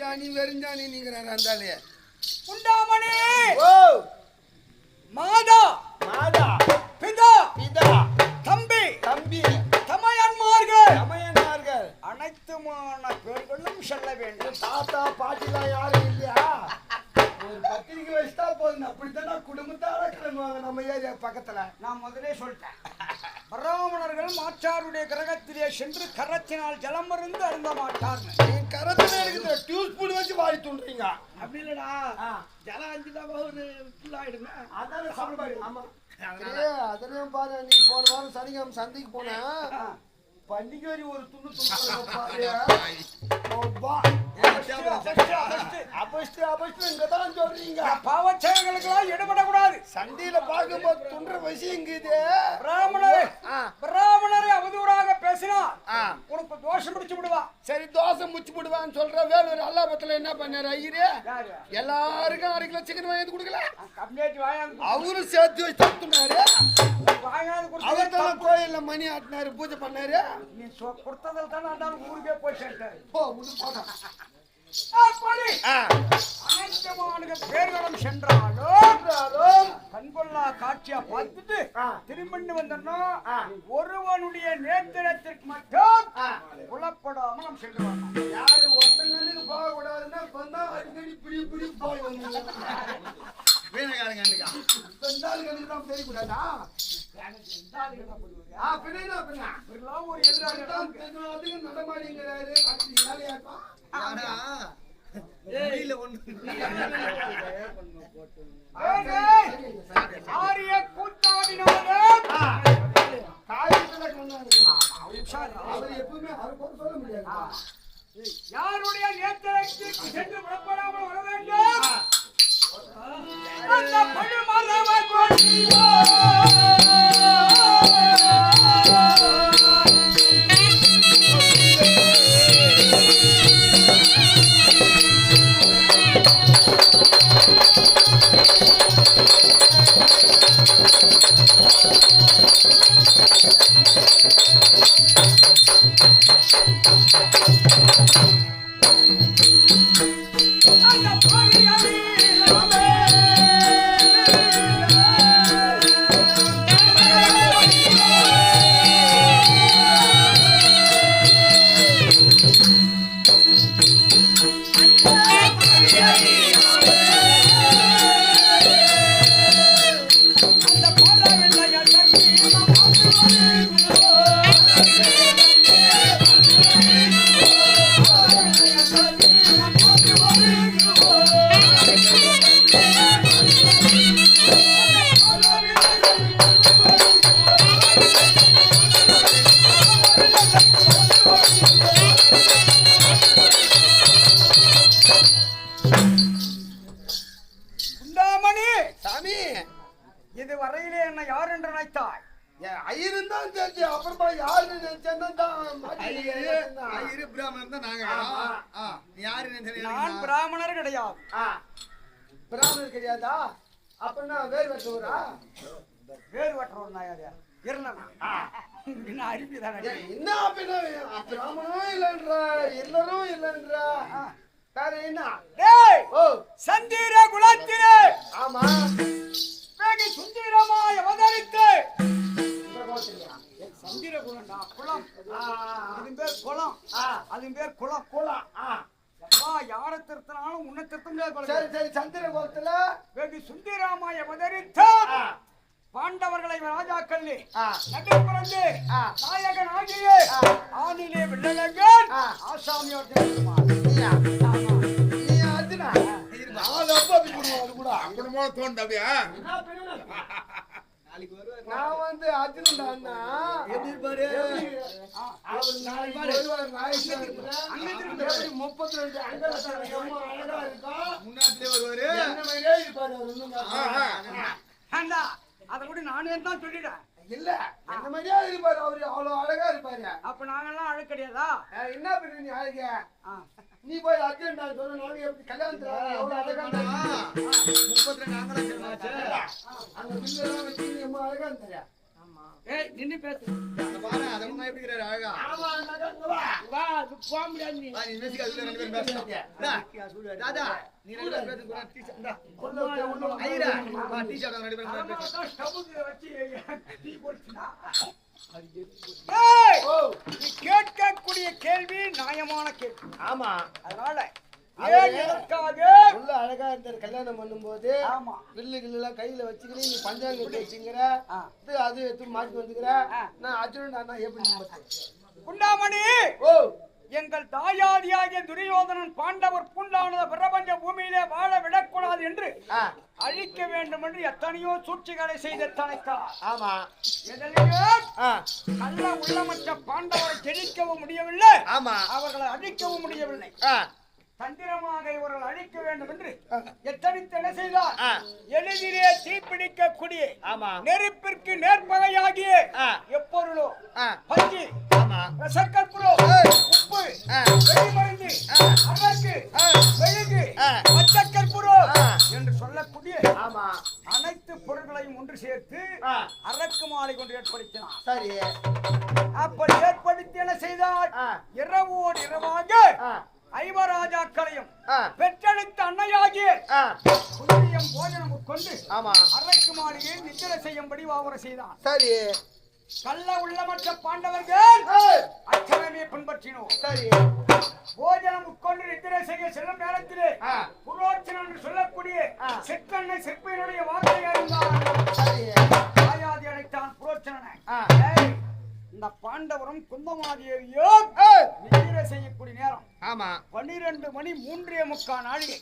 வெறிஞ்சாணி வெறிஞ்சாணி நீங்கிறாரு அந்தாலே. உண்டாமணி ஓ மாதா மாதா பிதா பிதா தம்பி தம்பி தமையன்மார்கள் அனைத்துமான பேர்களும் சொல்ல வேண்டும். தாத்தா பாட்டிலாம் யாரும் இல்லையா? ஒரு பத்திரிக்கை வச்சுட்டா போதும். அப்படித்தான் குடும்பத்தார கிளம்புவாங்க நம்ம ஏரியா பக்கத்துல. நான் முதலே சொல்லிட்டேன். பிராமணர்கள் மாற்றாருடைய கிரகத்திலே சென்று கரத்தினால் ஜலம் மருந்து அருந்த மாட்டார். நீ கரத்துல இருக்கிற டியூஸ் ஸ்பூன் வச்சு வாடி தூண்டுறீங்க. அப்படி இல்லடா, ஜலம் அஞ்சுதான் ஒரு ஃபுல்லாயிடுங்க. அதான சாப்பாடு. ஆமா அதனையும் பாரு. நீ போன வாரம் சனிக்கிழமை சந்தைக்கு போன பண்டிகை ஒரு துண்டு இங்கதான் சொல்றீங்க. பாவச்செயல்களுக்கெல்லாம் ஈடுபடக்கூடாது. சண்டையில பார்க்கும்போது துன்ற விஷயம் பிராமணரை அவதூறாக பேசினால் உனக்கு தோஷம் முடிச்சு விடுவா. சரி தோசை முச்சு விடுவான்னு சொல்ற வேலூர் அல்லாபத்துல என்ன பண்ணாரு ஐயரே? எல்லாருக்கும் 1/2 கிலோ சிக்கன் வாங்கி கொடுக்கல. அவரும் சேர்த்து வச்சு தத்துனாரு. அவர்தான் கோயில்ல மணி ஆட்டினாரு, பூஜை பண்ணாரு. நீ கொடுத்ததில் தான் நான் ஊருக்கே போய் சேர்த்தாரு. பேர்களும் சென்றாலும் கண்கொள்ளா காட்சியா பார்த்துட்டு திரும்பி வந்தோம்னா ஒருவனுடைய நேத்திரத்திற்கு மட்டும் புலப்படாம நம்ம சென்று வரணும். யாரு ஒருத்தங்களுக்கு போக கூடாதுன்னா சொன்னா அடிக்கடி பிடி பிடி போய் வந்து வீணகாரங்க தான் தெரியக்கூடாதா? ஒரு எதிராக நடமாடிங்கிறாரு. யாருடைய நேத்திரத்திற்கு சென்று புறப்படாமல் வர வேண்டும். அந்த பழுமரவ கொடியோ நான் பிராமணர் கிடையாது. பிராமணர் கிடையாதா? அப்படின்னா வேறு வெட்டுவரா? வேறு வெட்டுறோம் என்ன பிராமணனும் இல்லைன்றா, எல்லாரும் இல்லைன்றா. வேற என்ன? சந்தீர குலத்திலே ஆமா சுந்தரமாய் அவதரித்து சந்திர குலம்டா, குளம். அது பேர் குளம், அது பேர் குளம். குளம் யார திருத்தினாலும் உன்னை திருத்த. சரி சரி சந்திர குலத்துல வெகு சுந்தரமாய் அவதரித்து பாண்டவர்களை ராஜாக்கள் நடு பிறந்து நாயகன் ஆகிய ஆதிலே வில்லழகன் ஆசாமியோர் நான் வந்து அர்ஜுன் எப்படி 32 அழகா இருக்கா முன்னாடியே வருவாரு. அத கூட நானே தான் சொல்லிட்டேன். இல்ல அந்த மாதிரியா இருப்பாரு அவரு, அவ்வளவு அழகா இருப்பாரு. அப்ப நாங்கெல்லாம் அழகு கிடையாதா? என்ன பண்ணி நீ அழக? நீ போய் அர்ஜென்ட் சொல்ல நாங்க எப்படி கல்யாணத்துல அவ்வளவு அழகா 32 அங்க பிள்ளை வச்சு அழகா இருந்தா. ஆமா ஏய் நின்னு பேசு. அந்த பாரு அத முன்ன எப்படி இருக்கற அழகா. ஆமா நகங்க வா. வா அது போக முடியாது நீ. நீ பேசிக்க அதுல ரெண்டு பேரும் பேசுங்க. தாதா நீ ரெண்டு பேரும் பேசுங்க டீ-ஷர்ட் இந்தா. ஐயா வா டீ-ஷர்ட் ரெண்டு பேரும் பேசுங்க. ஸ்டவ்வுக்கு வச்சு டீ போடுடா. ஏய் ஓ நீ கேட்கக்கூடிய கேள்வி நியாயமான கேள்வி. ஆமா அதனால உள்ள அழகா இருந்தார் கல்யாணம் பண்ணும்போது. ஆமா வில்லு கில்லாம் கையில வச்சுக்கிட்டு நீ பஞ்சாங்கத்தை வச்சுங்கிற அது எடுத்து மாட்டி வந்துக்கிற. நான் அர்ஜுனன் அண்ணா எப்படி குண்டாமணி ஓ எங்கள் தாயாதியாகிய துரியோதனன் பாண்டவர் பூண்டானத பிரபஞ்ச பூமியிலே வாழ விடக்கூடாது என்று அழிக்க வேண்டும் என்று எத்தனையோ சூழ்ச்சிகளை செய்து தனைத்தார். ஆமா எதிலேயே கள்ள உள்ளமற்ற பாண்டவரை ஜெயிக்கவும் முடியவில்லை. ஆமா அவர்களை அழிக்கவும் முடியவில்லை. தந்திரமாக இவர்கள் அழிக்க வேண்டும் என்று எத்தனித்து என்ன செய்தார்? எளிதிலே தீப்பிடிக்கக்கூடிய நெருப்பிற்கு நேர்பகையாகிய எப்பொருளோ பஞ்சு சக்கற்புரோ உப்பு வெளிமருந்து அரக்கு மெழுகு பச்சக்கற்புரோ என்று சொல்லக்கூடிய அனைத்து பொருட்களையும் ஒன்று சேர்த்து அரக்கு மாலை கொண்டு ஏற்படுத்தினார். சரி அப்படி ஏற்படுத்தி என்ன செய்தார்? இரவோடு இரவாக ஐவராஜாக்களையும் பெற்றெடுத்த அன்னையாகிய புதியம் போஜனம் உட்கொண்டு அரக்கு மாளிகையை நித்திரை செய்யும்படி வாவர செய்தான். சரி கள்ள உள்ளமற்ற பாண்டவர்கள் அச்சமே பின்பற்றினோம். சரி போஜனம் உட்கொண்டு நித்திரை செய்ய செல்லும் நேரத்திலே புரோச்சனம் என்று சொல்லக்கூடிய சிற்கண்ணை சிற்பியினுடைய வார்த்தையாக இருந்தார். தாயாதி அழைத்தான் புரோச்சனனை. இந்த பாண்டவரும் குந்தமாதேவியோ நித்திரை செய்யக்கூடிய நேரம் 12 மணி 3:45 நாளிகை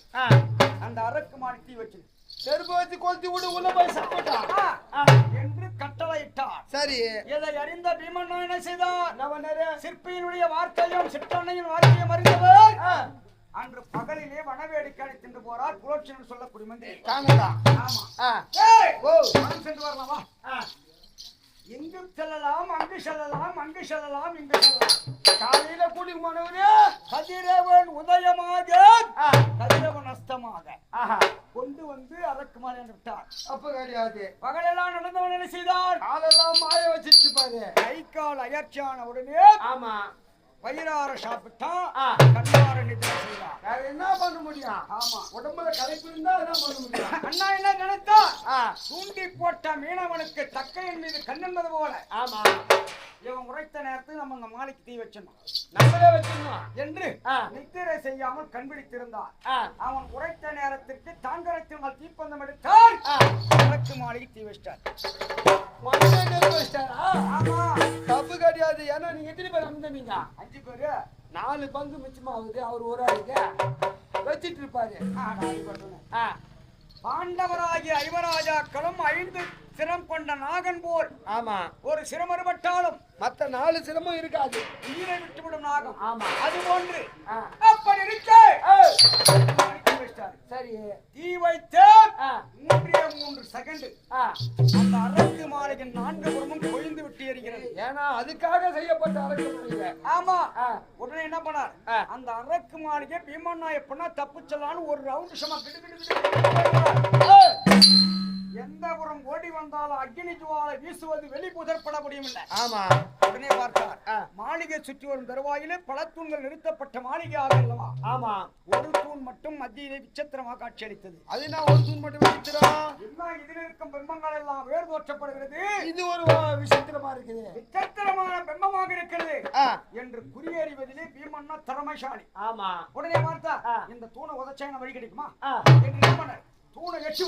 அந்த அரக்கு மாடி தீ வச்சு செருப்பு வச்சு கொளுத்தி விடு உள்ள போய் சாப்பிட்டான் என்று கட்டளையிட்டார். சரி இதை அறிந்த பீமன் என்ன செய்தார்? சிற்பியினுடைய வார்த்தையும் சிற்றன்னையின் வார்த்தையும் அறிந்தவர் அன்று பகலிலே வனவேடிக்கை அழைத்து போறார். புரோட்சன் சொல்லக்கூடிய மந்திரி சென்று வரலாமா? எங்கு செல்லலாம், அங்கு செல்லலாம், அங்கு செல்லலாம், இங்கு செல்லலாம். காலையில கூடி போனவரு கதிரவன் உதயமாக கதிரவன் அஸ்தமாக கொண்டு வந்து அரக்கு மாலை விட்டார். அப்ப கிடையாது. பகலெல்லாம் நடந்தவன் என்ன செய்தார்? காலெல்லாம் மாய வச்சிட்டு இருப்பாரு. கை கால் அயற்சியான உடனே வயிறார சாப்பிட்டான், கண்ணார நிதிரை செய்தான். வேற என்ன பண்ண முடியும்? ஆமா உடம்புல களைப்பு இருந்தா என்ன பண்ண முடியும்? அண்ணா என்ன நினைத்தா? தூண்டி போட்ட மீனவனுக்கு தக்கையின் மீது கண்ணென்பது போல இவன் உரைத்த நேரத்தில் நம்ம அந்த மாலைக்கு தீ வச்சிடணும், நம்மளே வச்சிடணும் என்று நித்திரை செய்யாமல் கண்பிடித்திருந்தான். அவன் உரைத்த நேரத்திற்கு தாங்கரத்தில் தீப்பந்தம் எடுத்தார். அரக்கு மாலைக்கு தீ வச்சிட்டார். தப்பு கிடையாது. ஏன்னா நீங்க எத்தனை பேர் வந்தீங்க? 5 பேரு. 4 பங்கு மிச்சமாகுது. அவர் ஒரு ஆளுக்கு வச்சிட்டு இருப்பாரு. பாண்டவராகிய ஐவராஜாக்களும் 5 சிரம் கொண்ட நாகன் போல் ஒரு சிரமறுபட்டாலும் மத்த 4 சிரமும் இருக்காது. உயிரை விட்டுவிடும் நாகம். அது போன்று அப்படி இருக்க சரி தீ வைத்து 3 செகண்ட் அந்த அரக்கு மாளிகையின் 4 புறமும் கொய்ந்து விட்டு எறிகிறது. ஏன்னா அதுக்காக செய்யப்பட்ட அரக்கு மாளிகை. ஆமா உடனே என்ன பண்ணார்? அந்த அரக்கு மாளிகை பீமன் எப்படின்னா தப்பு செல்லான்னு ஒரு ரவுண்ட் சும்மா எந்த புறம் ஓடி வந்தாலும் அக்னி ஜுவாலை வீசுவது வெளி புதற்பட முடியவில்லை. உடனே பார்த்தார் மாளிகை சுற்றி வரும் தருவாயிலே பல தூண்கள் நிறுத்தப்பட்ட மாளிகை ஆகலவா? ஒரு தூண் மட்டும் மத்தியிலே விசித்திரமாக காட்சியளித்தது. அது நான் ஒரு தூண் மட்டும் விசித்திரம். எல்லாம் இதில் இருக்கும் பிம்பங்கள் எல்லாம் வேறு தோற்றப்படுகிறது. இது ஒரு விசித்திரமா இருக்குது, விசித்திரமான பிம்பமாக இருக்கிறது என்று குறியறிவதிலே பீமன்னா திறமைசாலி. உடனே பார்த்தா இந்த தூணை உதச்சா வழி கிடைக்குமா என்று என்ன பண்ண தூணை எட்டி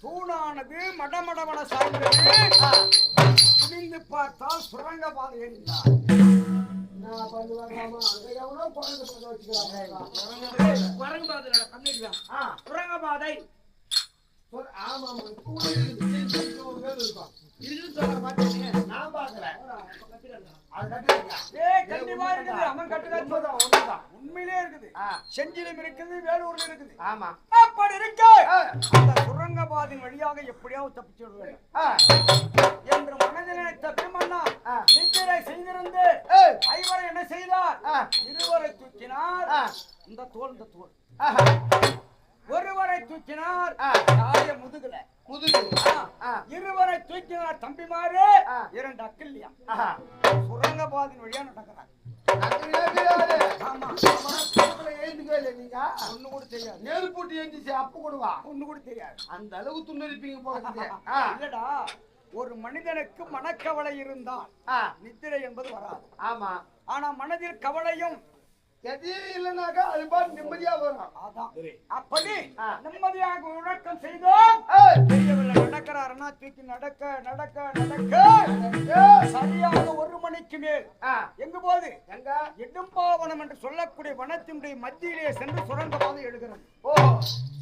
தூணானது மடமடவன சாய்ந்தது. குனிந்து பார்த்தால் சுரங்க பாதை ஏறினார். சுரங்க பாதை உண்மையிலே இருக்குது. செஞ்சிலும் இருக்குது, வேலூர்ல இருக்குது. அப்படி இருக்க அந்த சுரங்கபாதையின் வழியாக எப்படியாவது தப்பிச்சு விடுவேன் என்று மனதில் நினைத்த பீமன்னா நித்திரை செய்திருந்து ஐவரை என்ன செய்தார்? இருவரை தூக்கினார். இந்த தோல் ஒருவரை தூக்கினார் தாய முதுகுல இருவரை தூக்கினார் தம்பிமாரு 2 அக்கில்லியா சுரங்க பாதையின் வழியா நடக்கிறார். ஒண்ணு கூட தெரியாது. நெருப்பூட்டி எஞ்சிச்சு அப்ப கூடவா ஒண்ணு கூட தெரியாது. அந்த அளவு துண்ணரிப்பீங்க போல. இல்லடா, ஒரு மனிதனுக்கு மனக்கவலை இருந்தால் நித்திரை என்பது வராது. ஆமா, ஆனா மனதில் கவலையும் எதையும் இல்லைனாக்கா அது பாட்டு நிம்மதியா வரும். அதான் அப்படி நிம்மதியாக உறக்கம் செய்தோம். நடக்கிறாருன்னா தூக்கி நடக்க நடக்க நடக்க சரியாக 1 மணிக்கு மேல் எங்க போது எங்க இடும்பாவனம் என்று சொல்லக்கூடிய வனத்தினுடைய மத்தியிலே சென்று சுரங்க பாதை எழுகிறது. ஓ,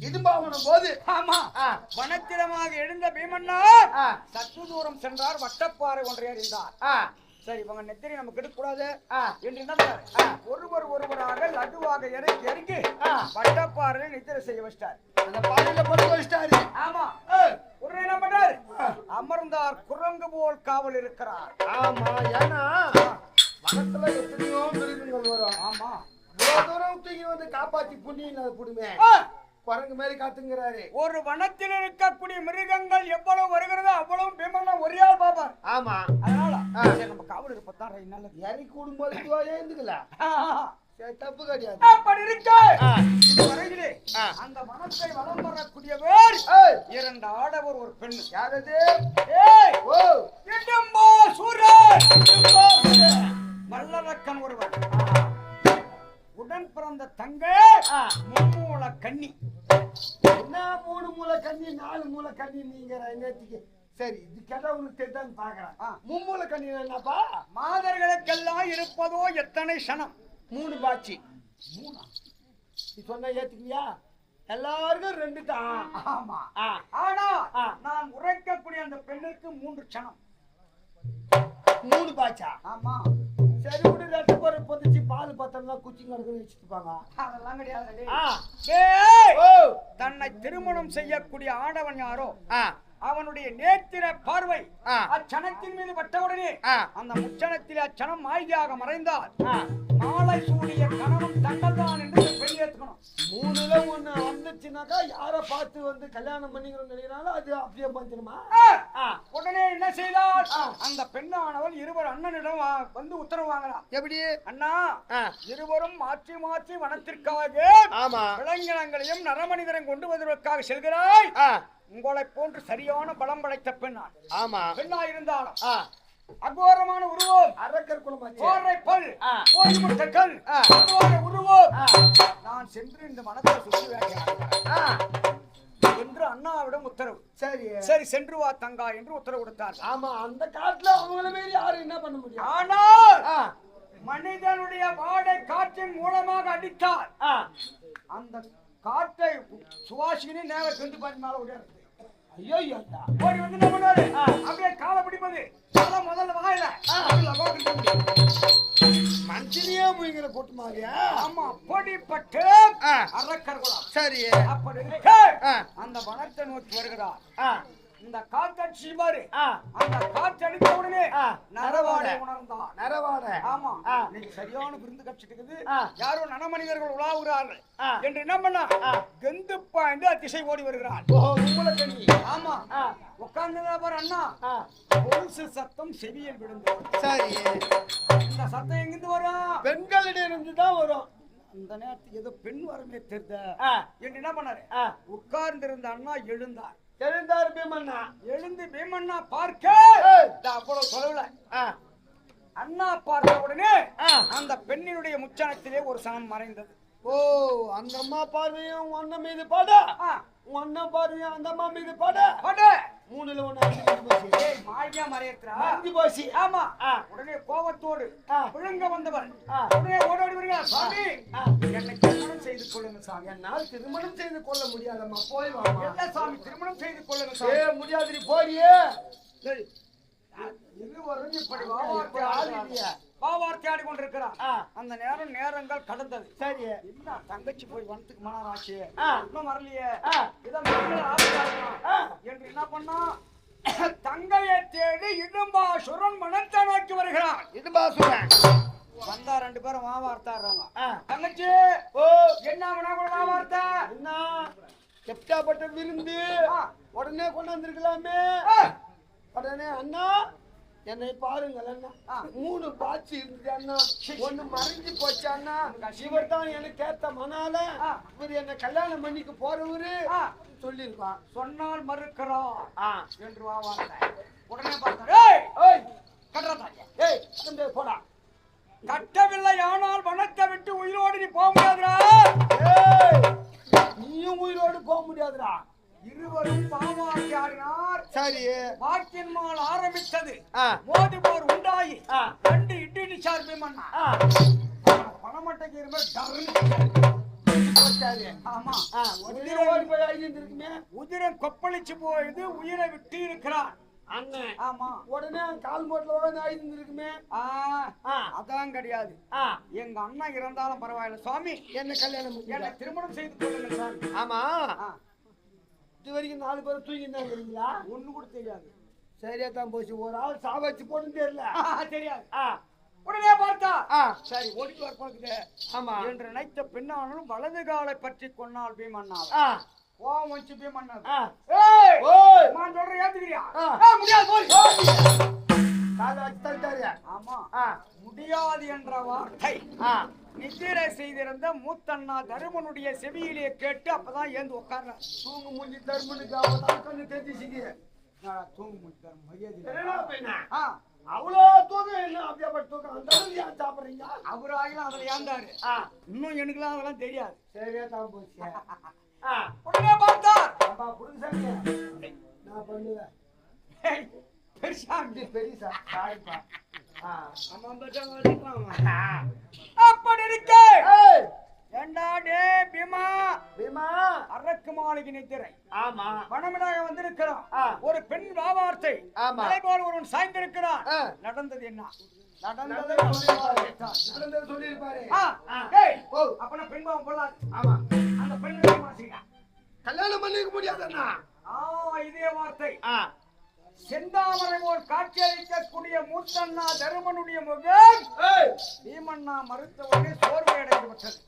இடும்பாவனம் போது ஆமா, வனத்திடமாக எழுந்த பீமன்னா சற்று தூரம் சென்றார். வட்டப்பாறை ஒன்றை அறிந்தார். சரி, இவங்க நெத்திரி நமக்கு எடுக்கக்கூடாது என்று என்ன ஒருவராக லகுவாக இறக்கி இறக்கி வட்டப்பாறையை நித்திரை செய்ய வச்சிட்டார். அந்த பாறையில படுக்க வச்சிட்டாரு. ஆமா, உடனே என்ன பண்ணார்? அமர்ந்தார். குரங்கு போல் காவல் இருக்கிறார். ஆமா, ஏன்னா வனத்துல எத்தனையோ மிருகங்கள் வரும். ஆமா, தூரம் தூக்கி வந்து காப்பாத்தி புண்ணிய புடுமே குரங்கு மாதிரி காத்துங்கிறாரு. ஒரு வனத்தில் இருக்கக்கூடிய மிருகங்கள் எவ்வளவு வருகிறதோ அவ்வளவு பீமன்னா ஒரே ஆள் பாப்பார். ஆமா, அதனால நம்ம காவல் இருப்பதான் நல்லது. இறக்கி குடும்பத்துவா ஏந்துக்கல தப்பு கிடையாது. அப்படி இருக்கு வரையிலே அந்த வனத்தை வலம் வரக்கூடியவர் 2 ஆடவர் ஒரு பெண். யாரது? மல்லரக்கன் ஒருவர், உடன் பிறந்த தங்கை மும்மூல கன்னி. என்ன 3 மூலை கண்ணி 4 மூலை கண்ணி நீங்க நேற்றுக்கு? சரி, இது கேட்டா உனக்கு தெரிந்தான்னு பாக்குறேன். மும்மூலை கண்ணி என்னப்பா? மாதர்களுக்கெல்லாம் இருப்பதோ எத்தனை சனம்? 3 பாட்சி. 3 நீ சொன்ன ஏத்துக்கியா? எல்லாருக்கும் 2 தான். ஆமா, ஆனா நான் உரைக்கக்கூடிய அந்த பெண்ணுக்கு 3 சனம். 3 பாட்சா? ஆமா. சரி, விடு. ரெண்டு பேர் பொதிச்சு பால் பத்திரம் குச்சி கணக்கு வச்சுருப்பாங்க. அதெல்லாம் கிடையாது. தன்னை திருமணம் செய்யக்கூடிய ஆடவன் யாரோ அவனுடைய நேத்திர பார்வை அச்சனத்தின் மீது பட்டவுடனே அந்த முச்சனத்தில் அச்சனம் மாய்தியாக மறைந்தால் மாலை சூடிய கணவன் தங்கள் தான் என்று வெளியேற்றணும். 3ல 1 வந்துச்சுனாக்கா யாரை பார்த்து வந்து கல்யாணம் பண்ணிக்கணும்னு நினைக்கிறாங்களோ அது அப்படியே வந்துருமா? உடனே என்ன செய்தால் அந்த பெண்ணானவள் இருவர் அண்ணனிடம் வந்து உத்தரவு வாங்கலாம். எப்படி? அண்ணா, இருவரும் மாற்றி மாற்றி வனத்திற்காக விலங்கினங்களையும் நரமனிதரையும் கொண்டு வருவதற்காக செல்கிறாய். உங்களை போன்று சரியான பலம் படைத்த பெண்ணா பெண்ணா இருந்தாலும் அகோரமான உருவம், அரக்கர் குலம், உருவம், நான் சென்று இந்த மனத்தை சுற்றி வேண்டாம் என்று அண்ணாவிடம் உத்தரவு. சரி சரி, சென்று வா தங்கா என்று உத்தரவு கொடுத்தார். ஆமா, அந்த காட்டுல அவங்கள மீறி யாரும் என்ன பண்ண முடியும்? ஆனால் மனிதனுடைய வாடை காற்றின் மூலமாக அடித்தார். அந்த காற்றை சுவாசினே நேர கண்டு பாட்டு மேல ஓடியாரு. ஐயோ, ஓடி வந்து என்ன பண்ணுவாரு? அப்படியே காலை பிடிப்பது. முதல்ல வாயில மனுஷனையே முயங்கிற கூட்டமாரியா? ஆமா, பொடிப்பட்டு அரக்கர் குலம். சரி, அப்படி அந்த வனத்தை நோக்கி வருகிறார். இந்த காற்றடிச்சு பாரு, அந்த காற்றடித்த உடனே நரவாடை உணர்ந்தான். நரவாடை? ஆமா, நீங்க சரியான விருந்து கட்சிட்டு யாரோ நனமனிதர்கள் உலாவுகிறார்கள் என்று என்ன பண்ணா கெந்து பாய்ந்து திசை ஓடி வருகிறார். ஆமா, உட்கார்ந்து பாரு அண்ணா, கொலுசு சத்தம் செவியில் விழுந்தது. சரி, இந்த சத்தம் எங்கிருந்து வரும்? பெண்களிடம் இருந்துதான் வரும். அந்த நேரத்துக்கு ஏதோ பெண் வரமே தெரிந்த என்று என்ன பண்ணாரு? உட்கார்ந்து இருந்த அண்ணா எழுந்தார். எழுந்தார் பீமண்ணா. எழுந்து பீமண்ணா பார்க்க அவ்வளவு தொலைவுல அண்ணா பார்த்த உடனே அந்த பெண்ணினுடைய முச்சனத்திலே ஒரு சனம் மறைந்தது. ஓ, அந்த அம்மா பார்வையும் ஒன்ன மீது பாட, ஒன்ன பார்வையும் அந்த அம்மா மீது பாட. 3ல 1 மாயா மறையறா போச்சு. ஆமா, உடனே கோபத்தோடு விழுங்க வந்தவர் உடனே ஓடோடி வருகிறார். சாமி, என்னை திருமணம் செய்து கொள்ளுங்க சாமி. என்னால் திருமணம் செய்து கொள்ள முடியாதம்மா, போய் வாமா. என்ன சாமி, திருமணம் செய்து கொள்ளுங்க சாமி. முடியாது, போறியே. இருவரும் இப்படி வார்த்தை ஆடி கொண்டிருக்கிறார். அந்த நேரங்கள் கடந்தது. சரி, என்ன தங்கச்சி போய் வனத்துக்கு மனராட்சி இன்னும் வரலையே, இதான் என்று என்ன பண்ணா தங்கையை தேடி இடும்பாசுரன் மனத்தை நோக்கி வருகிறான். இடும்பாசுரன் வந்தா 2 பேரும் வார்த்தாடுறாங்க. தங்கச்சி, என்ன வார்த்தை? என்ன எப்படியாப்பட்ட விருந்து உடனே கொண்டாந்துருக்கலாமே. உடனே அண்ணா என்னை பாருங்கள் அண்ணா, 3 பாட்சி இருந்தது அண்ணா, 1 மறைஞ்சு போச்சு அண்ணா. இவர் தான் எனக்கு ஏத்த மனால இவர் என்ன கல்யாணம் பண்ணிக்கு போறவரு சொல்லிருக்கான். சொன்னால் மறுக்கிறோம் என்று உடனே போடா. கட்டவில்லை ஆனால் வனத்தை விட்டு உயிரோடு நீ போக முடியாதுடா. நீயும் உயிரோடு போக முடியாதுடா. இருவரும் பாவாடி ஆடினார். சரி, வாக்கின் மால் ஆரம்பித்தது. மோதி போர் உண்டாயி 2 இட்லி சார் பீமண்ணா பணமட்டைக்கு இருந்த ஆமா உதிரம் கொப்பளிச்சு போயுது. உயிரை விட்டு இருக்கிறான் அண்ணன். ஆமா, உடனே கால் மோட்ல இருக்குமே. அதான் கிடையாது. எங்க அண்ணன் இறந்தாலும் பரவாயில்ல சுவாமி, என்ன கல்யாணம் என்ன திருமணம் செய்து கொள்ளுங்கள் சாமி. ஆமா, இது வரைக்கும் 4 பேர் தூங்கிட்டாங்களா? ஒண்ணு கூட தெரியாது. சரியா தான் போச்சு. ஒரு ஆள் சாவச்சு போட்டு தெரியல. தெரியாது. உடனே பார்த்தா சரி ஓடி பார்ப்பது. ஆமா என்று நினைத்த பின்னாலும் வலது காலை பற்றி கொண்டால் பீமண்ணா கோவம் வச்சு பீமண்ணா சொல்ற ஏத்துக்கிறியா? முடியாது போய். ஆமா, முடியாது என்ற வார்த்தை நித்திரை செய்திருந்த மூத்தண்ணா தருமனுடைய செவியிலே கேட்டு அப்பதான் ஏந்து உட்கார்ற. தூங்கு மூஞ்சி தருமனுக்கு அவதான் கண்ணு தெரிஞ்சுங்க. தூங்கு மூஞ்சி தருமன் மரியாதை அவ்வளோ தூக்கம் என்ன அப்படியாப்பட்ட தூக்கம் அந்த ஏன் சாப்பிடுறீங்க? அவரு ஆகலாம் அதுல ஏந்தாரு. இன்னும் எனக்குலாம் அதெல்லாம் தெரியாது. சரியா தான் போச்சு. உடனே பார்த்தா புரிஞ்சாங்க நான் பண்ணுவேன். பெருசாமி பெரியசா சாரிப்பா. அப்படி இருக்கு. ஏண்டா டே பீமா, பீமா அரக்கு மாளிகை நித்திரை. ஆமா, வனமிடாக வந்திருக்கிறான். ஒரு பெண் வாவார்த்தை போல் ஒருவன் சாய்ந்திருக்கிறான். நடந்தது என்ன? நடந்தது சொல்லிருப்பாரு. அப்பனா பெண் பாவம் போலாது. ஆமா, அந்த பெண் கல்யாணம் பண்ணிக்க முடியாதுன்னா இதே வார்த்தை செந்தாமரை போல் காட்சியளிக்கக்கூடிய மூத்தண்ணா தருமனுடைய முகம் பீமண்ணா மறுத்தவனே சோர்வை அடைந்து விட்டது.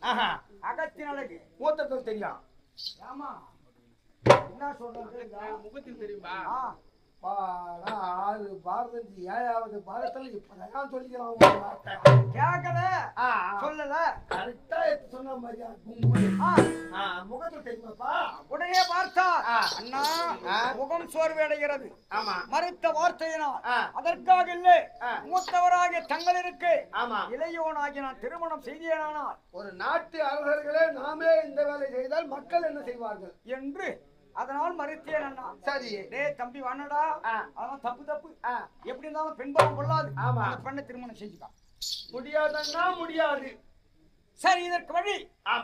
அகத்தின் அழகு மூத்தத்துக்கு தெரியும். ஆமா, என்ன சொல்றது முகத்தில் தெரியுமா? 6 பாரதம் 7வது பாரதத்துல இப்பதான் சொல்லிக்கிறான். கேட்கல சொல்லல கரெக்டா சொன்ன மாதிரியா முகத்துல தெரியுமாப்பா? உடனே பார்த்தா அண்ணா முகம் சோர்வு அடைகிறது. மறுத்த வார்த்தையினால் அதற்காக இல்லை, மூத்தவராகிய தங்கள் இருக்கு இளையோனாகி நான் திருமணம் செய்தேனானால் ஒரு நாட்டு அரசர்களே நாமே இந்த வேலை செய்தால் மக்கள் என்ன செய்வார்கள் என்று அதனால் மறுத்தேன் அண்ணா. சரி டே தம்பி வானடா, அதெல்லாம் தப்பு. எப்படி இருந்தாலும் பெண் பாவம் கொள்ளாது. பெண்ணை திருமணம் செஞ்சுக்கா. முடியாதுன்னா முடியாது. சரி, இதற்கு வழி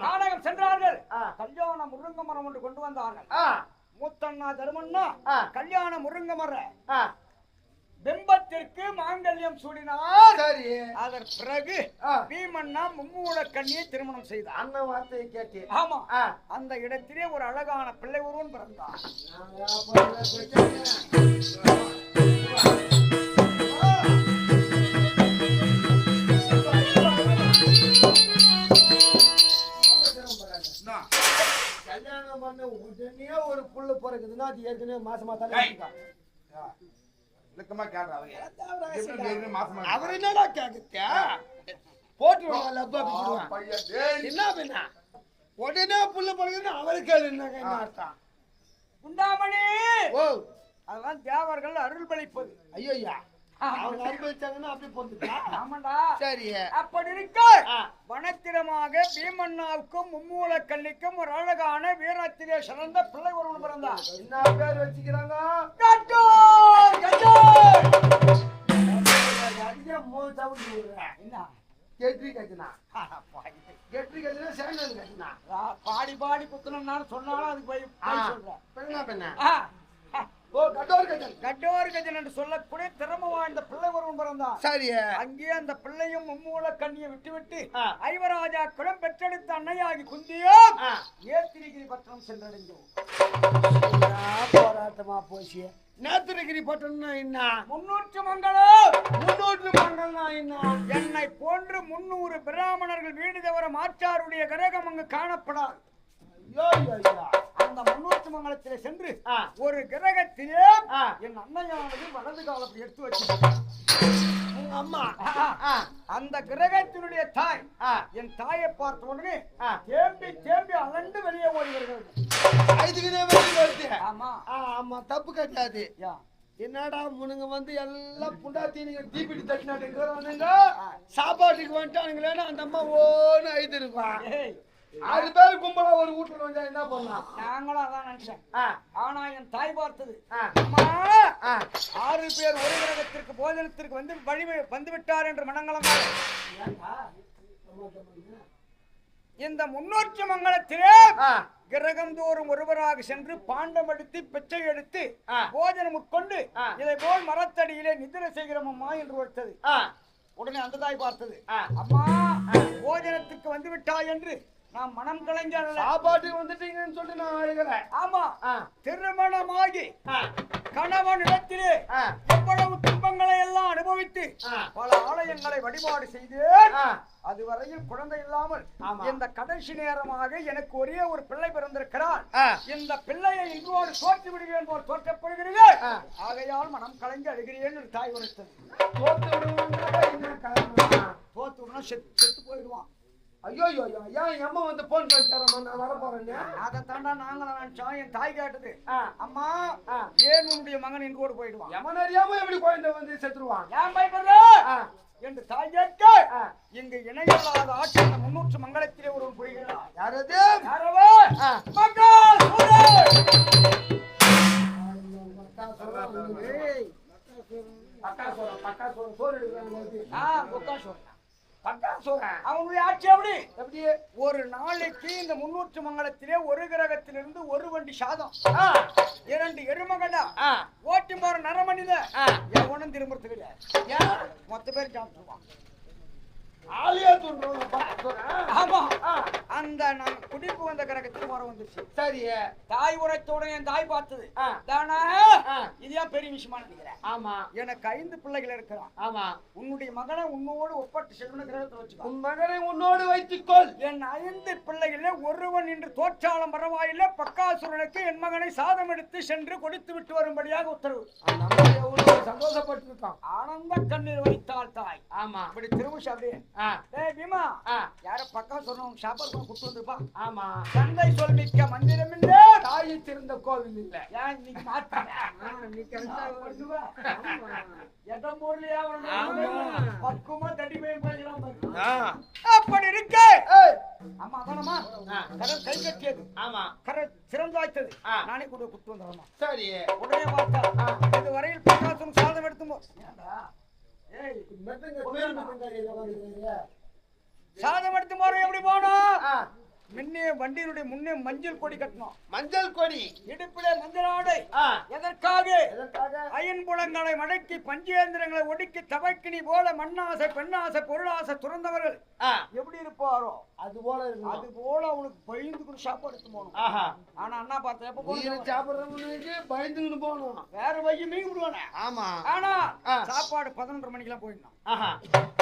நாடகம் சென்றார்கள். கல்யாண முருங்க மரம் ஒன்று கொண்டு வந்தார்கள். மூத்தண்ணா தருமண்ணா கல்யாண முருங்க மரம் பிம்பத்திற்கு மாங்கல்யம் சூடினார். சரி, அதன் பிறகு பீமண்ணா மும்மூல கண்ணியை திருமணம் செய்தார். அந்த வார்த்தையை கேட்டு ஆமா, அந்த இடத்திலே ஒரு அழகான பிள்ளை ஒருவன் பிறந்தார். கல்யாணம் பண்ண உடனே ஒரு புள்ள பிறகுதுன்னா அது ஏற்கனவே மாசமா தானே அவர் என்னடா கேக்குத்தியா போட்டுருவாங்க. என்ன பண்ண உடனே புள்ள பிறகுதுன்னு அவருக்கு என்ன அர்த்தம்? குண்டாமணி அதெல்லாம் தேவர்கள் அருள் பளிப்பது. ஐயா அவங்க அனுபவிச்சாங்கன்னா அப்படி போட்டுட்டா. ஆமாண்டா. சரி, அப்படி இருக்க வனத்திரமாக பீமண்ணாவுக்கும் மும்மூல கல்லிக்கும் ஒரு அழகான வீரத்திலே சிறந்த பிள்ளை ஒருவன் பிறந்தார். என்ன பேர் வச்சுக்கிறாங்க? பாடி பாடி குத்தணும் சொன்னாலும் அதுக்கு போய் சொல்றேன். கட்டோர் கஜன் என்று சொல்லக்கூடிய திறமை வாய்ந்த பிள்ளை ஒருவன் பிறந்தான். சரி, அங்கே அந்த பிள்ளையும் மும்மூல கண்ணியை விட்டுவிட்டு ஐவராஜா குலம் பெற்றெடுத்த அன்னையாகி குந்தியும் ஏத்திரிகிரி பட்டணம் சென்றடைந்தோம். போராட்டமா போச்சு. நேத்திரகிரி பட்டணம்னா என்ன? 300 மங்கலம். 300 மங்கள்னா என்ன? என்னை போன்று 300 பிராமணர்கள் வீடு தவிர மாற்றாருடைய கிரகம் அங்கு காணப்படாது. அந்த அந்த முன்னூற்று மங்கலத்திலே சென்று ஒரு கிரகத்திலே என் அன்னையானது வலது காலத்தை எடுத்து வச்சு அம்மா அந்த கிரகத்தினுடைய தாய் என் தாயை பார்த்த உடனே தேம்பி தேம்பி அலண்டு வெளியே ஓடி வருகிறது. ஆமா ஆமா தப்பு கிடையாது. என்னடா முனுங்க வந்து எல்லாம் புண்டாத்தீனுங்க தீப்பிடி தட்டினாட்டுங்க சாப்பாட்டுக்கு வந்துட்டானுங்களேன்னு அந்த அம்மா ஓன்னு ஐந்து இருப்பான். 6 பேர் கும்பலா ஒரு வீட்டுல வந்தா என்ன பண்ணலாம்? நாங்களும் அதான் நினைச்சேன். ஆனா என் தாய் பார்த்தது 6 பேர் ஒரு கிரகத்திற்கு போஜனத்திற்கு வந்து வழி வந்து விட்டார் என்று மனங்களமாக இந்த முன்னூற்று மங்கலத்திலே கிரகம் தோறும் ஒருவராக சென்று பாண்டம் எடுத்து பிச்சை எடுத்து போஜனம் உட்கொண்டு இதை போல் மரத்தடியிலே நிதிரை செய்கிறோம் என்று ஒருத்தது. உடனே அந்த தாய் பார்த்தது, அம்மா போஜனத்திற்கு வந்து விட்டாய் என்று நான் மனம் கலைஞ்ச சாப்பாட்டுக்கு வந்துட்டீங்கன்னு சொல்லிட்டு நான் அழுகிறேன். ஆமா திருமணமாகி கணவன் இடத்திலே எவ்வளவு துன்பங்களை எல்லாம் அனுபவித்து பல ஆலயங்களை வழிபாடு செய்து அதுவரையில் குழந்தை இல்லாமல் இந்த கடைசி நேரமாக எனக்கு ஒரே ஒரு பிள்ளை பிறந்திருக்கிறான். இந்த பிள்ளையை இங்கோடு தோற்று விடுகிறேன் போல் தோற்றப்படுகிறது. ஆகையால் மனம் கலைஞ்சு அழுகிறேன் என்று தாய் உரைத்தது. தோத்து விடணும் செத்து போயிடுவான். ஐயோ ஏன் அம்மா வந்து போன் பண்ணி தரமா நான் வர போறேன்னு அதை தாண்டா நாங்களும் நினைச்சோம். என் தாய் கேட்டது, அம்மா ஏன் உன்னுடைய மகன் இங்கோடு போயிடுவான், எமன் அறியாம எப்படி குழந்தை வந்து செத்துருவான், ஏன் பயப்படுற என்று தாய் கேட்க இங்கு இணையில்லாத ஆட்சி அந்த முன்னூற்று மங்கலத்திலே ஒருவன் புரிகிறார். யாரது? யாரவா? அவனுடைய ஆட்சி எப்படி ஒரு நாளைக்கு இந்த முன்னூற்று மங்கலத்திலே ஒரு கிரகத்திலிருந்து ஒரு வண்டி சாதம் 2 எருமகடா ஓட்டி போற நரமணித ஒன்னும் திரும்புறதுக்கு இல்ல. மொத்த பேர் சாப்பிட்டுருவான். ஆமா அந்த நான் குடிப்பு வந்த கிரகத்தில் வர வந்துச்சு. சரி தாய் உரைத்தோட என் தாய் பார்த்தது தானா இதுதான் பெரிய விஷயமா நினைக்கிறேன். ஆமா எனக்கு 5 பிள்ளைகள் இருக்கிறான். ஆமா உன்னுடைய மகனை உன்னோடு ஒப்பட்டு செல்வன கிரகத்தை வச்சுக்கோ. உன் மகனை உன்னோடு வைத்துக்கொள். என் 5 பிள்ளைகள ஒருவன் இன்று தோற்றாலும் பரவாயில்லை பக்காசுரனுக்கு என் மகனை சாதம் எடுத்து சென்று கொடுத்து விட்டு வரும்படியாக உத்தரவு. சந்தோஷப்பட்டிருக்கான். ஆனந்த கண்ணீர் வலித்தாள் தாய். ஆமா இப்படி திரும்பி அப்படியே பீமா யார பக்கா சொன்னவங்க சாப்பாடு குட்டு வந்துருப்பா. ஆமா தந்தை சொல் மிக்க மந்திரம் இல்ல தாயை திறந்த கோவில் இல்ல. ஏன் நீ பக்குமா தடி அப்படி இருக்க ஆமா அதானமா கரை கை கட்டியது. ஆமா கரை சிறந்து வாய்த்தது. நானே கூட குட்டு வந்துடுறோமா. சரி உடனே பார்த்தா இது வரையில் பக்காசும் சாதம் எடுத்துமோ சாதம் எடுத்து போற எப்படி போனோம். முன்னே வண்டியினுடைய முன்னே மஞ்சள் கொடி கட்டணும். மஞ்சள் கொடி இடுப்பிலே மஞ்சள் ஆடை. எதற்காக? அயன்புலங்களை மடக்கி பஞ்சேந்திரங்களை ஒடுக்கி தவக்கினி போல மண்ணாசை பெண்ணாசை பொருளாசை துறந்தவர்கள் எப்படி இருப்பாரோ அது போல இருக்கும். அது போல அவனுக்கு பயந்துக்கு சாப்பாடு எடுத்து போகணும். ஆனா அண்ணா பார்த்தா எப்ப போகணும் சாப்பிடுறவங்களுக்கு பயந்துன்னு போகணும். வேற வைய மீன் விடுவானே. ஆமா ஆனா சாப்பாடு 11:30 மணிக்கெல்லாம் போயிடணும்.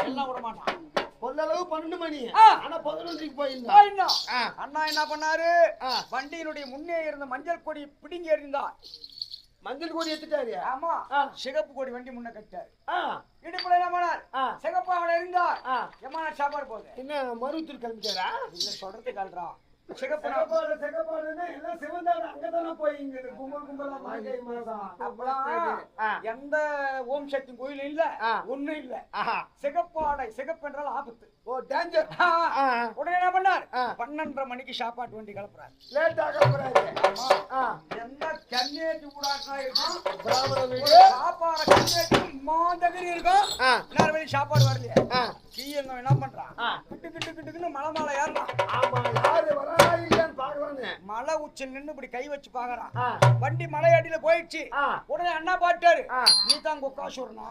எல்லாம் விட மாட்டான். பொல்லளவு 12 மணி. ஆனா 11க்கு போயிடணும். அண்ணா என்ன பண்ணாரு, வண்டியினுடைய முன்னே இருந்த மஞ்சள் கொடி பிடிங்கி எறிந்தார். மஞ்சள் கொடி எடுத்துட்டாரு. ஆமா சிகப்பு கொடி வண்டி முன்ன கட்டாரு. இடுப்புல என்ன பண்ணார், சிகப்பு அவனை எறிந்தார். எம்மான சாப்பாடு போகுது. என்ன மருவத்தூர் கிளம்பிட்டாரா? இல்ல சொல்றது கல்றா. எந்த ஓம் சக்தி கோயில் இல்ல ஒண்ணு இல்ல. சிகப்பாடை சிகப்பு என்றால் ஆபத்து. உடனே என்ன பண்ணார், 12:30 மணிக்கு சாப்பாட்டு வண்டி கிளப்புறாரு. லேட்டா கிளப்புறாரு. எந்த கண்ணேற்றி கூடாட்டா இருக்கும் சாப்பாடு கண்ணேற்றி மாந்தகரி இருக்கும். நேரம் வழி சாப்பாடு வரலையே கீழங்க என்ன பண்றான், கிட்டு கிட்டு கிட்டுக்குன்னு மலை மேல ஏறலாம். மலை உச்சில் நின்று இப்படி கை வச்சு பாக்குறான். வண்டி மலை அடியில போயிடுச்சு. உடனே அண்ணா பாட்டாரு, நீ தான் கொக்காசூர்னா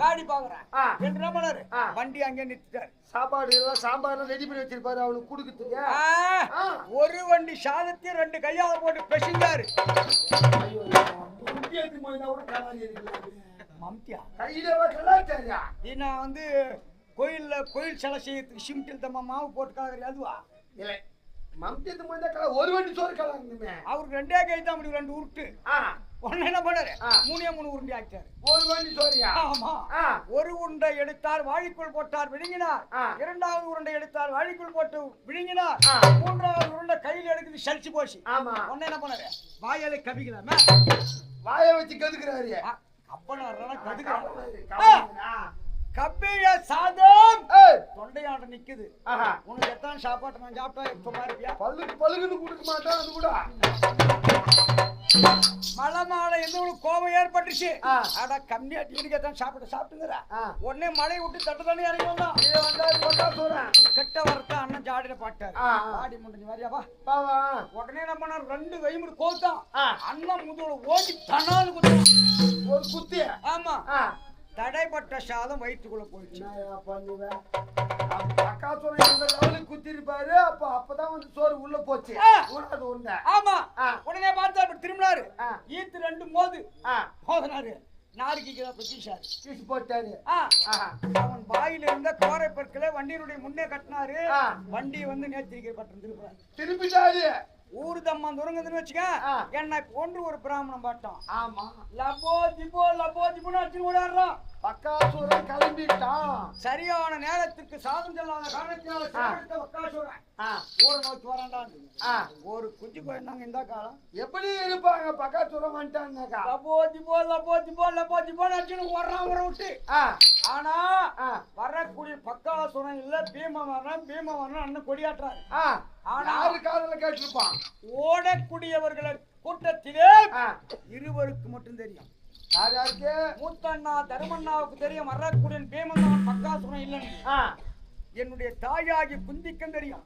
காடி பாக்குறேன் என்று என்ன பண்ணாரு, வண்டி அங்கே நிறுத்திட்டாரு. சாப்பாடு எல்லாம் சாம்பார் ரெடி பண்ணி வச்சிருப்பாரு அவனுக்கு குடுக்குறதுக்கு. ஒரு வண்டி சாதத்தையும் 2 கையால போட்டு பெசிஞ்சாரு. நான் வந்து கோயில் சிலை செய்யறதுக்கு சிமிட்டில் தம்மா மாவு போட்டு காக்குறேன். அதுவா இல்லை மம்தியத்து மாதிரி ஒரு வண்டி சோறு கலந்துமே. அவருக்கு 2 கை தான் அப்படி 2 உருட்டு. உடனே என்ன பண்ணாரு? 3 உருண்டை ஆக்கிட்டாரு. ஒரு வண்டி சோறியா? ஆமா. ஒரு உருண்டை எடுத்தார், வாளிக்குள் போட்டார், விழுங்கினார். இரண்டாவது உருண்டை எடுத்தார், வாளிக்குள் போட்டு விழுங்கினார். மூன்றாவது உருண்டை கையில் எடுக்குது, சலிச்சு போச்சு. ஆமா. உடனே என்ன பண்ணாரு? வாயால கவிக்கலாமே. வாயை வச்சு கதுக்குறாரு. அப்பனா கதுக்குறாரு. கப்பிய சாதம் தொண்டையாட்ட நிக்குது. உனக்கு எத்தனை சாப்பாட்டு நான் சாப்பிட்டா இப்ப பாருப்பியா? பழுகுன்னு கொடுக்க மாட்டான். அது கூட மழை மாலை எந்த ஒரு கோபம் ஏற்பட்டுச்சு. ஆனா கம்மியா டீனுக்கு எத்தனை சாப்பிட்டுங்கிற உடனே மழை விட்டு தட்டு தண்ணி இறங்கி வந்தான். கெட்ட வரத்த அண்ணன் ஜாடியில பாட்டாரு. ஆடி முடிஞ்சு மாதிரியாவா? உடனே என்ன பண்ண 2 கைமுடி கோத்தான். அண்ணன் முதல்ல ஓடி தனான்னு குத்தான். ஒரு குத்திய. ஆமா. தடைப்பட்ட சாதம் வயிற்றுக்குள்ள போயிடுச்சு. அக்கா சோறு இந்த லெவலுக்கு குத்திருப்பாரு. அப்பதான் வந்து சோறு உள்ள போச்சு. ஆமா. உடனே பார்த்தா அப்படி திரும்பினாரு. ஈத்து 2 மோதினாரு. நாரிக்கு பீச்சு போட்டாரு. அவன் வாயில இருந்த கோரை பற்களை வண்டியினுடைய முன்னே கட்டினாரு. வண்டி வந்து நேத்திரிக்கப்பட்டு திருப்பிட்டாரு. ஊரு தம்மா துறங்குதுன்னு வச்சுக்க. என்னை போன்று ஒரு பிராமணம் பாட்டோம். ஆமா. லபோ ஜிபோ அடிச்சு ஓடாடுறான். பக்காசுரன் கிளம்பிட்டான். சரியான நேரத்துக்கு சாதம் செல்லாத காரணத்தினால பக்காசுரன் ஊரை நோக்கி வரான்டா. ஒரு குஞ்சு போயிருந்தாங்க இந்த காலம். எப்படி இருப்பாங்க? பக்காசுரன் வந்துட்டாங்க. லபோ ஜிபோ அடிச்சுன்னு ஓடுறான் ஊரை விட்டு. ஆனா வரக்கூடிய பக்காசுரன் இல்ல பீமவரன் அண்ணன் கொடியாட்டுறாரு. ஆனா காதல கேட்டிருப்பான். ஓடக்கூடியவர்கள் கூட்டத்திலே இருவருக்கு மட்டும் தெரியும். யாருக்கு? மூத்தண்ணா தருமண்ணாவுக்கு தெரியும். வரக்கூடிய பீமன் பக்காசுரன் இல்லைன்னு. என்னுடைய தாயாகி குந்திக்கும் தெரியும்.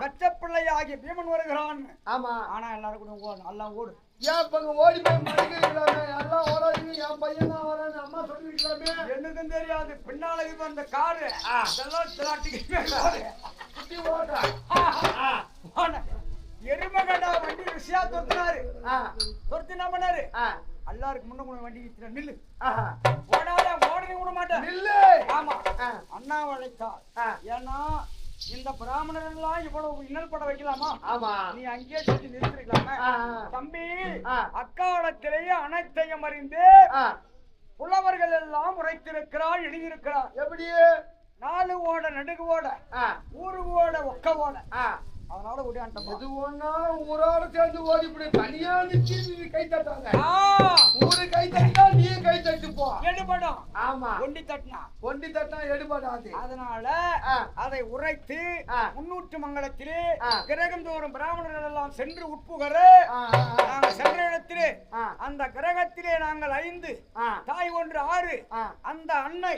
கச்சப்பிள்ளையாகிய பீமன் வருகிறான். ஆமா. ஆனா எல்லாரும் கூட நல்லா ஓடு. ஏன் ஓடி போய் மடிக்கலாமே? எல்லாம் ஓடாதீங்க, என் பையன் தான் வரேன்னு அம்மா சொல்லிருக்கலாமே. என்னக்கும் தெரியாது. பின்னால இப்ப அந்த காரு எருமகடா வண்டி ருசியா தொத்தினாரு. தொத்தி என்ன பண்ணாரு? எல்லாருக்கும் முன்ன வண்டி நில்லு. ஓடனே விட மாட்டேன். ஆமா. அண்ணா அழைத்தார். ஏன்னா இந்த பிராமணர் எல்லாம் இவ்வளவு இன்னல் பட வைக்கலாமா? ஆமா. நீ அங்கேயே சொல்லி நிறுத்திருக்கலாமே. தம்பி அக்காலத்திலேயே அனைத்தையும் அறிந்து புலவர்கள் எல்லாம் உரைத்திருக்கிறார், எழுதியிருக்கிறார். எப்படி? 4 ஓட நடுகு ஓட, ஊரு ஓட ஒக்க ஓட. அதனால ஓடியாண்ட எது ஒண்ணா ஊரோட சேர்ந்து ஓடி இப்படி தனியா நிச்சு கை தட்டாங்க. ஊரு கை தட்டா நீ கை தட்டு போ. எடுபடும். ஆமா. ஒண்டி தட்டினா எடுபடாது. அதனால அதை உரைத்து முன்னூற்று மங்கலத்திலே கிரகம் தோறும் பிராமணர்கள் எல்லாம் சென்று உட்புகர நாங்கள் சென்ற இடத்திலே அந்த கிரகத்திலே நாங்கள் 5 தாய் 1 6 அந்த அன்னை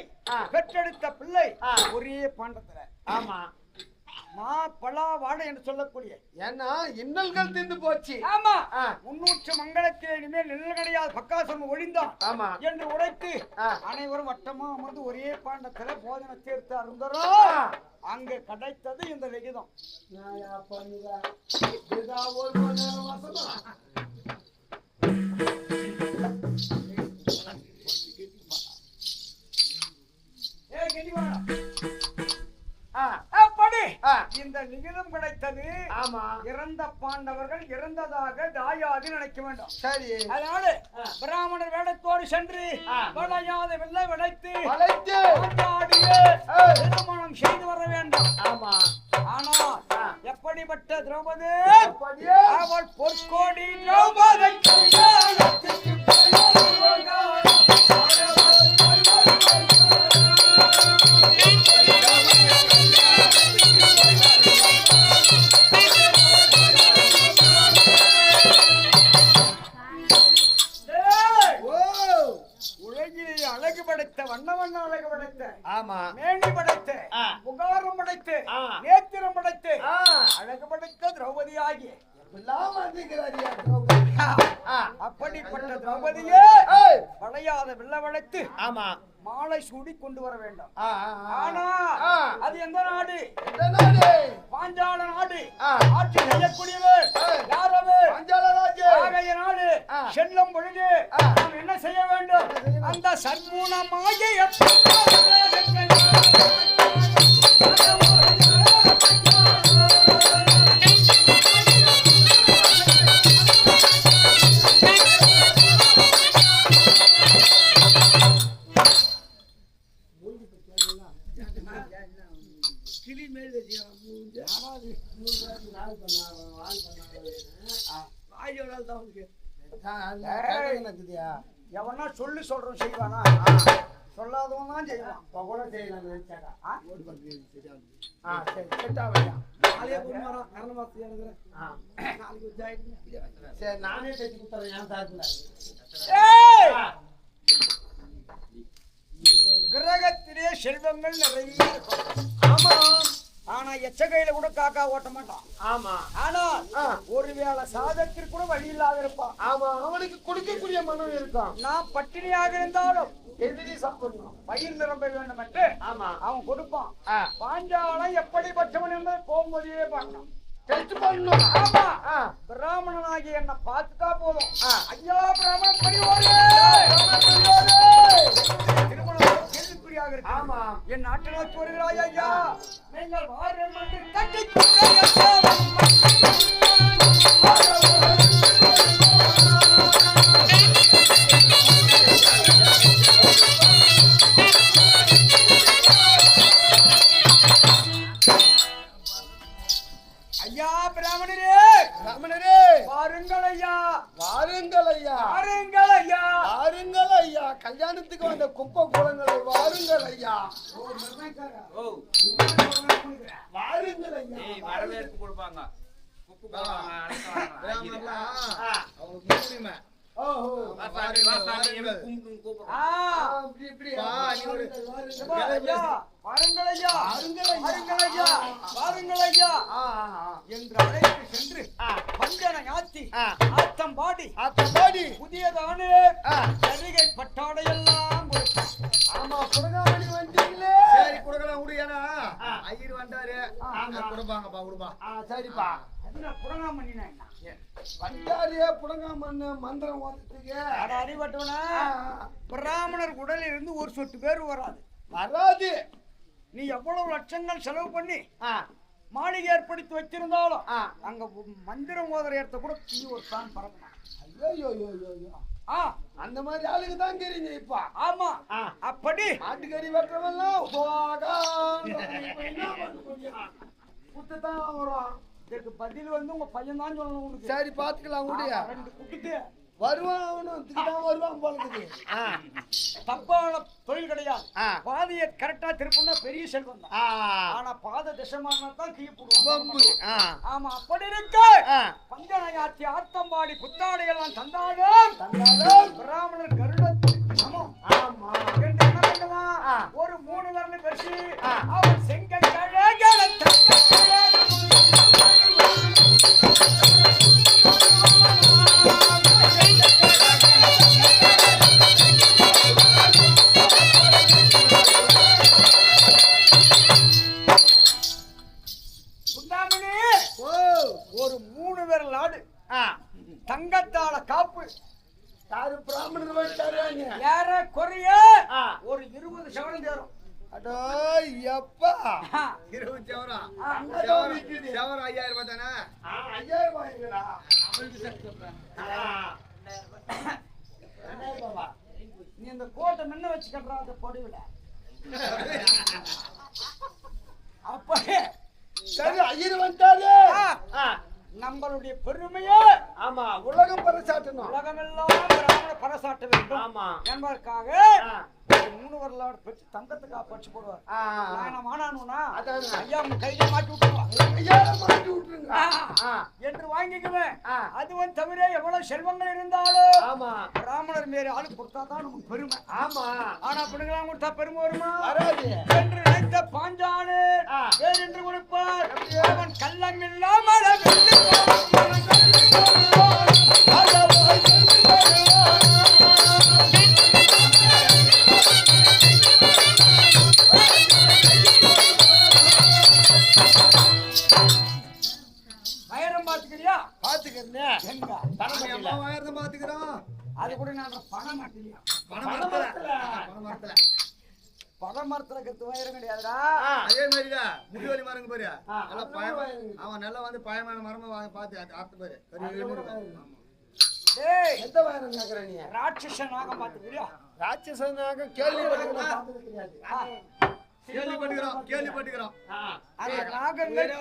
பெற்றெடுத்த பிள்ளை ஒரே பாண்டத்துல. ஆமா. பலா வாழை என்று சொல்லக்கூடிய ஏன்னா இன்னல்கள் தீர்ந்து போச்சு. ஆமா. முன்னூற்று மங்களத்தில் இனிமேல் நிழல் கிடையாது, பக்காசுரன் ஒழிந்தான் என்று உரைத்து அனைவரும் வட்டமா அமர்ந்து ஒரே பாண்டத்துல போதனை சேர்த்து அருந்தரும். அங்க கிடைத்தது இந்த விகிதம். இந்த நிகிதம் கிடைத்தது. இறந்த பாண்டவர்கள் இறந்ததாக தாயாதி நினைக்க வேண்டும். சரி. அதனால பிராமணர் வேடத்தோடு சென்று வளையாத வெள்ளை விளைத்து திருமணம் செய்து வர வேண்டும். ஆனால் எப்படிப்பட்ட திரௌபதி? அவள் பொற்கோடி திரௌபதி அழகு படைத்த வண்ண அழகு படைத்த மேனி படைத்த புகாரம் படைத்து நேத்திரம் படைத்து அழகு படைத்த திரௌபதி ஆகிய அப்படிப்பட்ட திரௌபதியே வளையாத வெள்ள வளைத்து மாலை சூடி கொண்டு வர வேண்டும். ஆனா அது எந்த நாடு? பாஞ்சால நாடு. ஆட்சி செய்யக்கூடியவர் யாரவர்? ஆகைய நாடு செல்லும் பொழுது நாம் என்ன செய்ய வேண்டும்? அந்த சர்க்குணமாகிய எவனா சொல்லி சொல்றோம் செய்வானா? சொல்லாதவன் தான் செய்வான். நானே செஞ்சு கொடுத்துறேன். கிரகத்திலே செல்வங்கள் நிறைய இருக்கும். ஆமா, ஆனா எச்ச கையில கூட காக்கா ஓட்ட மாட்டான். ஆமா, ஆனால் ஒருவேளை சாதத்திற்கு கூட வழி இல்லாத இருப்பான். ஆமா, அவனுக்கு கொடுக்கக்கூடிய மனம் இருக்கான். நான் பட்டினியாக இருந்தாலும் எதிரி சாப்பிடணும், பயிர் நிரம்ப வேண்டும் என்று அவன் கொடுப்பான். பாஞ்சாலம் எப்படிப்பட்டவன் என்பதை போகும்போதே பார்க்கணும், டெஸ்ட் பண்ணணும். ஆமா, பிராமணனாகி என்ன பார்த்துட்டா போதும். ஐயா பிராமணன் பரிவாரே, திருமணம் கேள்விக்குறியாக இருக்கு. ஆமா, என் நாட்டு நோக்கி வருகிறாய் ஐயா, நீங்கள் வாரம் என்று கட்டி ஐயா பிராமணரே, பிராமணரே வாருங்கள் ஐயா, வாருங்கள் ஐயா, வாருங்கள் ஐயா, வாருங்கள் ஐயா, கல்யாணத்துக்கு வந்த குப்பை குளங்களை வாருங்கள் ஐயா, வாருங்கள் ஐயா. வரவேற்பு கொடுப்பாங்க. என்று அழைத்து சென்று பஞ்சனை ஆத்தி ஆத்தம் பாடி புதியதான சரிகை பட்டாடையெல்லாம் ஆமா, புடகாமணி வந்தீங்களே. சரி கொடுக்கலாம் விடு, ஏன்னா ஐயர் வந்தாரு கொடுப்பாங்கப்பா, கொடுப்பா. சரிப்பா, புடகாமணி வந்தாரியா புடகாமண்ண மந்திரம் ஓதுறதுக்கு அறிவட்டவனா பிராமணர் உடலில் இருந்து ஒரு சொட்டு பேர் வராது. நீ எவ்வளவு லட்சங்கள் செலவு பண்ணி மாளிகை ஏற்படுத்தி வச்சிருந்தாலும் அங்க மந்திரம் ஓதுற இடத்த கூட தீ ஒரு தான் பறக்கணும். அந்த மாதிரி ஆளுக்கு தான் தெரியுங்க இப்ப. ஆமா, அப்படி ஆட்டுக்கறி வெட்டுறவெல்லாம் குத்துதான் வரும். இதுக்கு பதில் வந்து உங்க பையன் தான் சொல்லணும். சரி, பாத்துக்கலாம். கூடிய 2 குட்டுக்கு வருவான், அவனும் தான் வருவான் போலக்குது. தப்பான தொழில் கிடையாது. பாதையை கரெக்டா திருப்பினா பெரிய செல்வம் தான். ஆனா பாத திசைமானா தான் கீழே போடுவாங்க. ஆமா, அப்படி இருக்கு. பஞ்சனையாத்தி ஆத்தம்பாடி புத்தாடையெல்லாம் தந்தாலும் பிராமணர் கருடத்துக்கு சமம். என்று என்ன பண்ணுவான், ஒரு 3 வரல பெருசு அவன் செங்கல் ஒரு 3 விரல் ஆடு தங்கத்தால காப்பு. யாரு பிராமணர் வந்தாரு? ஏற குறைய ஒரு 20 சவரம் தேரும். அடோ எப்பா, 20 சவரம். 5000 ரூபாய் தானே? 5000 ரூபாய்ங்களா? நீ இந்த கோட்டை முன்ன வச்சுக்கறா அந்த பொடிவில. அப்ப சரி, ஐயர் வந்தாரு. நம்மளுடைய பெருமையை ஆமா உலகம் பறைசாட்டணும். உலகமெல்லாம் பிராமண பறைசாட்ட வேண்டும். ஆமா, என்பதற்காக 3 வரலாறு பெற்று தங்கத்துக்கு பறிச்சு போடுவார். ஐயா கையில மாட்டி விட்டுருங்க என்று வாங்கிக்குவேன். அதுவும் தவிர எவ்வளவு செல்வங்கள் இருந்தாலும் பிராமணர் மேலே ஆளு கொடுத்தா தான் நமக்கு பெருமை. ஆமா, ஆனா பிள்ளைங்களாம் கொடுத்தா பெருமை வருமா வராது என்று நினைத்த பாஞ்சாலு வேறு என்று கொடுப்பார். அவன் கள்ளம் இல்லாமல் அது கூட நான் பணம் மாட்டலையா? பணமரத்துல கத்து வயிறு கிடையாதுடா. அதே மாதிரிடா முடிவலி மரங்க பாரு, அவன் நல்லா வந்து பழமான மரமா பார்த்து ஆத்து பாரு. எந்த வயரம் கேக்குற நீ? ராட்சச நாகம் பாத்துக்கிறியா? ராட்சச நாகம் கேள்வி கேள்விப்பட்டுக்கிறோம். அந்த நாகங்கள்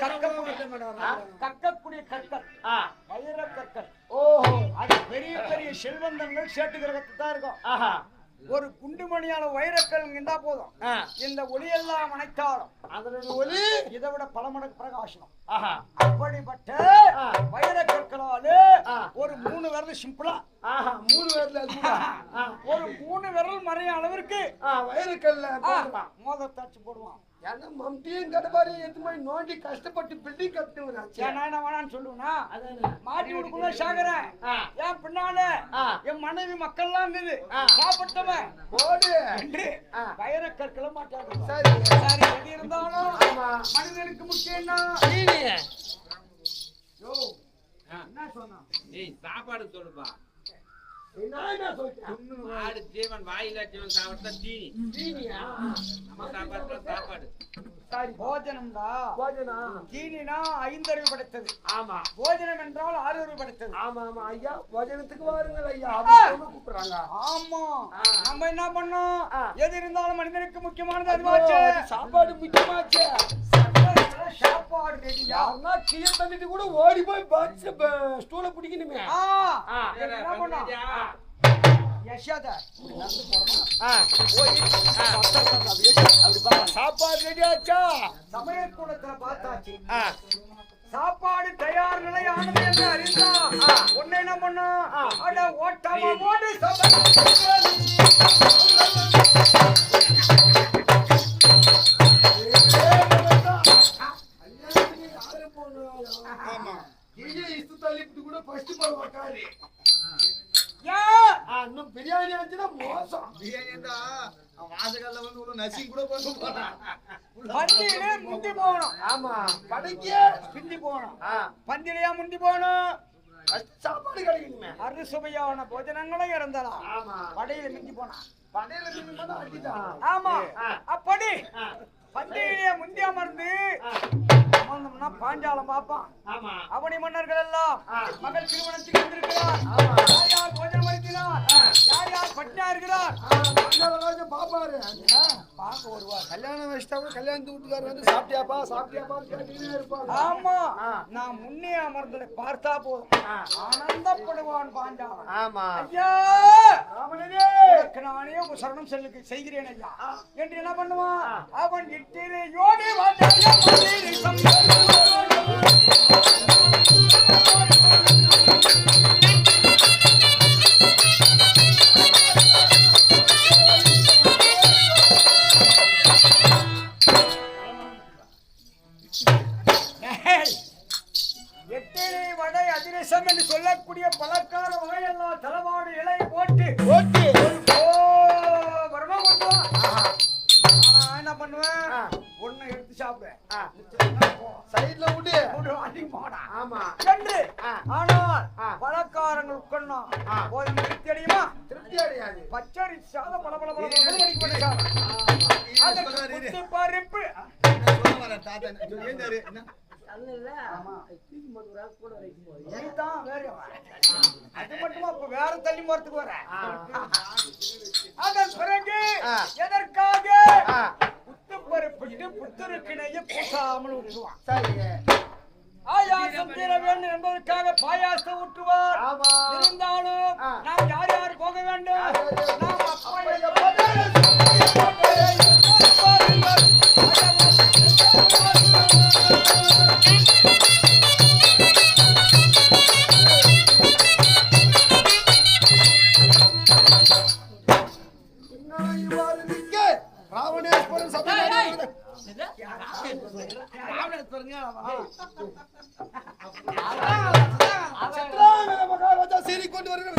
கக்கக்கூடிய கற்கள் வைர கற்கள். ஓஹோ, அது பெரிய பெரிய செல்வந்தங்கள் சேட்டு கிரகத்து தான் இருக்கும். ஒரு குண்டுமணியான வைரக்கல் இருந்தா போதும், இந்த ஒளியெல்லாம் அணைத்தாலும் அதனுடைய ஒளி இதை விட பல மடங்கு பிரகாசனம். அப்படிப்பட்ட வைரக்கற்களாலே ஒரு 3 விரல் சிம்பிளா 3 விரல் ஒரு 3 விரல் மறைய அளவிற்கு வைரக்கல்ல மோதத்தாச்சு போடுவான். ஏன்னா மம்டியும் கடபாரி எடுத்து மாதிரி நோண்டி கஷ்டப்பட்டு பில்டிங் கட்டுறாச்சு. என்ன வேணான்னு சொல்லுவேன்னா மாட்டி கொடுக்கணும் சாகரேன். ஏன் பின்னால என் மனைவி மக்கள்லாம் இருக்குது சாப்பிட்டவன் போடு என்று வைரக்கற்களை மாட்டாங்க. சரி சரி, எது இருந்தாலும் மனிதனுக்கு முக்கியம் என்ன சொன்னா சாப்பாடு சொல்லுப்பா. என்ன சொல்லிட்டேன்? ஆடு ஜீவன் வாயில ஜீவன் சாப்பிட்டா தீனி. நம்ம சாப்பாடு சரி, போஜனம்டா. தீனினா 5 அறிவு படைத்தது. ஆமா, போஜனம் என்றால் 6 அறிவு படைத்தது. ஆமா ஆமா ஐயா, போஜனத்துக்கு வாருங்கள் ஐயா கூப்பிடுறாங்க. ஆமா, நம்ம என்ன பண்ணோம்? எது இருந்தாலும் மனிதனுக்கு முக்கியமானது அதுவாச்சு. சாப்பாடு முக்கியமாச்சு. சாப்பாடு ரெடியா? யாருன்னா கீழே தள்ளிட்டு கூட ஓடி போய் ஸ்டூல பிடிக்கணுமே. என்ன பண்ணோம்? சாப்பாடு ரெடி ஆச்சா? சமையல் கூடத்துல பார்த்தாச்சு. சாப்பாடு தயார் நிலை ஆனது என்று அறிந்தா ஒன்னு என்ன பண்ணும்? அட ஓட்டாம ஓடி இன்னும் பிரியாணி ஆச்சுன்னா மோசம். பிரியாணி வாசகல்ல வந்து உள்ள நசி கூட போட்டு போறான். பந்தியிலே முந்தி போகணும். ஆமா, கடைக்கு பிந்தி போகணும். பந்திலையா முந்தி போகணும். சாப்பாடு கிடைக்குமே. அறுசுவையான போஜனங்களும் இறந்தலாம். ஆமா, படையில மிஞ்சி போனா படையில மிஞ்சி போனா அடிதான். ஆமா, அப்படி பந்தியிலே முந்தி அமர்ந்து அமர்ந்தோம்னா பாஞ்சாலம் பாப்பான். அவனி மன்னர்கள் எல்லாம் மகள் திருமணத்துக்கு வந்திருக்கிறார். யார் யார் போஜனம் அளிக்கிறார், யார் யார் பட்டினா இருக்கிறார் பாப்பாரு பார்க்க வருவார். கல்யாணம் வச்சுட்டா கல்யாணத்து வீட்டுக்காரர் வந்து சாப்பிட்டியாப்பா சாப்பிட்டியாப்பா கேட்டுக்கிட்டே இருப்பாங்க. ஆமா, நான் முன்னே அமர்ந்ததை பார்த்தா போதும் ஆனந்தப்படுவான் பாஞ்சாலம். ஆமா, ஐயா நானே ஒரு சரணம் செய்கிறேன் ஐயா என்று என்ன பண்ணுவான்? அவன் இட்டிலே யோடி எட்டிலே வடை அதிரசம் என்று சொல்லக்கூடிய பழக்கார வகையெல்லாம் தலவாடு இலை போட்டு வரமா கொண்டுவான். என்ன பண்ணுவேன்? ஒண்ணு எடுத்து சாப்பிடுவேன், சைட்ல விட்டு போடா. ஆமா என்று ஆனால் பழக்காரங்கள் உட்கொள்ளணும். போதும் திருப்தி அடையுமா? திருப்தி அடையாது. பச்சரி சாதம் பல பல பல பருப்பு அது மட்டுமா வேற தள்ளி மரத்துக்கு வர. அதன் பிறகு எதற்காக புத்து பருப்பிட்டு புத்தருக்கிணைய பூசாமல் விடுவான். பாயாசம் தீர வேண்டும் என்பதற்காக பாயாசம் ஊற்றுவார். இருந்தாலும் நாம் யார் யார் போக வேண்டும்? நாம் ராவணேஸ்வரன் சபை மகாராஜா சீறி கொண்டு வருகிறார்.